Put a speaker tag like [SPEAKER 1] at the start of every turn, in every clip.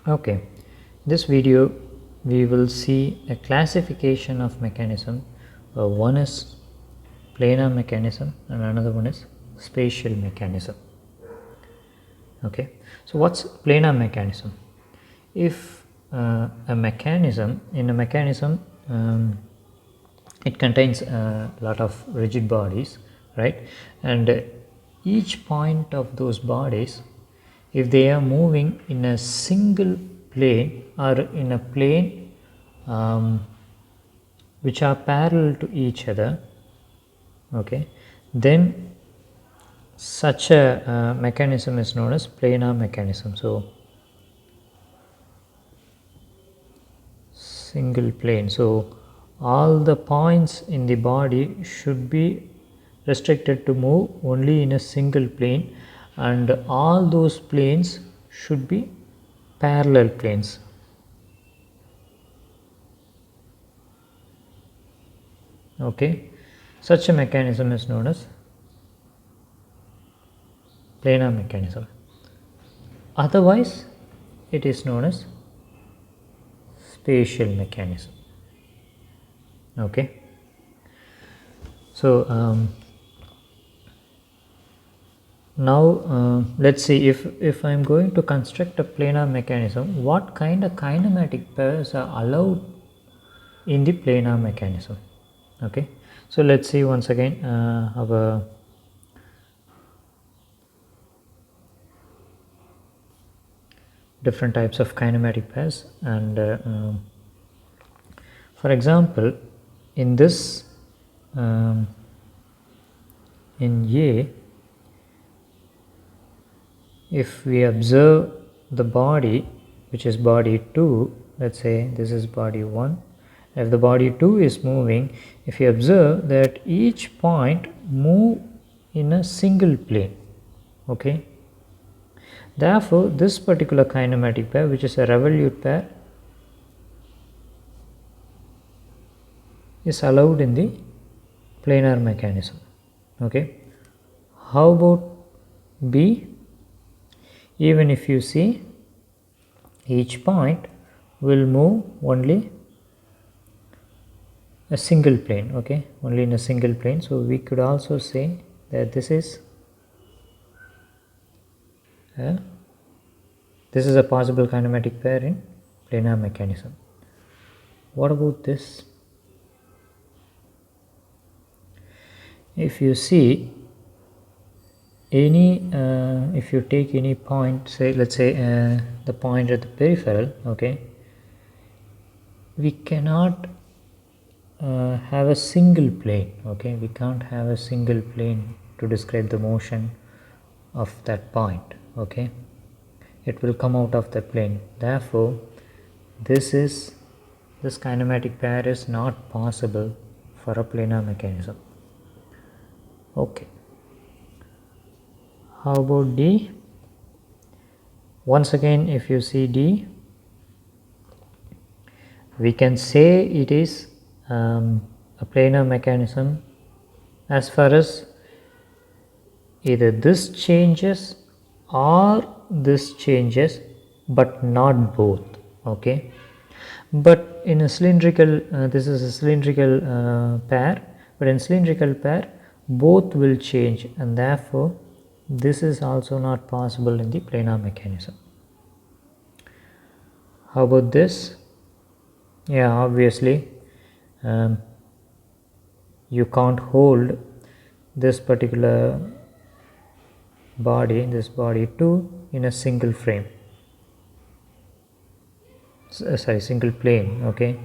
[SPEAKER 1] Okay, this video we will see a classification of mechanism. One is planar mechanism and another one is spatial mechanism. Okay, so what's planar mechanism? If a mechanism, it contains a lot of rigid bodies, right? And each point of those bodies, if they are moving in a single plane or in a plane which are parallel to each other, okay, then such a mechanism is known as planar mechanism. So single plane, so all the points in the body should be restricted to move only in a single plane, and all those planes should be parallel planes. Okay, such a mechanism is known as planar mechanism. Otherwise it is known as spatial mechanism. Okay, so now let's see, if I am going to construct a planar mechanism, what kind of kinematic pairs are allowed in the planar mechanism. Okay, so let's see once again our different types of kinematic pairs, and for example in this in A, if we observe the body which is body 2, let's say this is body 1, if the body 2 is moving, if you observe that each point move in a single plane, okay, therefore this particular kinematic pair, which is a revolute pair, is allowed in the planar mechanism. Okay, how about B? Even if you see, each point will move only a single plane, okay, only in a single plane. So we could also say that this is a possible kinematic pair in planar mechanism. What about this? If you see any if you take any point, say let's say the point at the peripheral, okay, we cannot have a single plane, okay, we can't have a single plane to describe the motion of that point, okay, it will come out of the plane. Therefore this kinematic pair is not possible for a planar mechanism. Okay, how about D? Once again, if you see D, we can say it is a planar mechanism as far as either this changes or this changes, but not both, okay. But in a cylindrical, this is a cylindrical pair, but in cylindrical pair both will change, and therefore this is also not possible in the planar mechanism. How about this? Yeah, obviously you can't hold this particular body, this body 2, in a single frame, single plane, okay,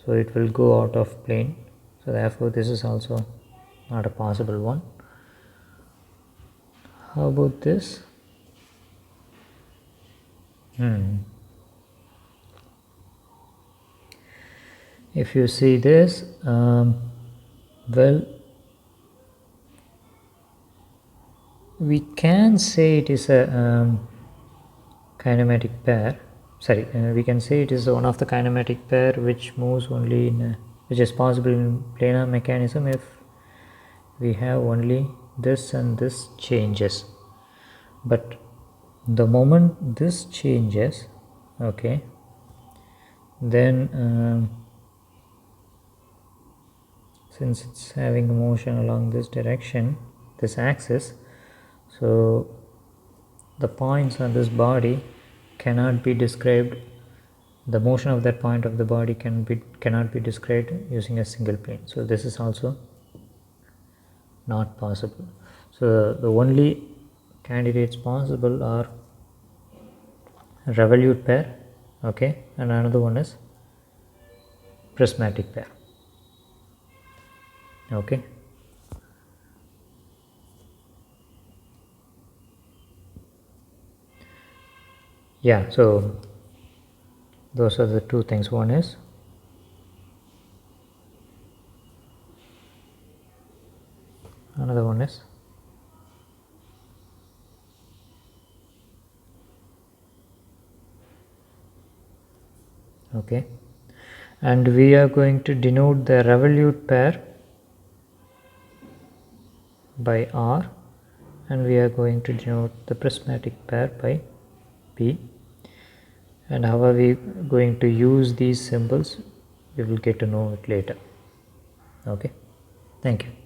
[SPEAKER 1] so it will go out of plane, so therefore this is also not a possible one. How about this? If you see this, well, we can say it is a kinematic pair, we can say it is one of the kinematic pair which moves only in which is possible in planar mechanism if we have only this and this changes. But the moment this changes, okay, then since it's having a motion along this direction, this axis, so the points on this body cannot be described, the motion of that point of the body cannot be described using a single plane. So this is also not possible. So the only candidates possible are revolute pair, okay, and another one is prismatic pair, okay. Yeah, so those are the two things. One is another one is okay, and we are going to denote the revolute pair by R, and we are going to denote the prismatic pair by P. And how are we going to use these symbols, we will get to know it later. Okay, thank you.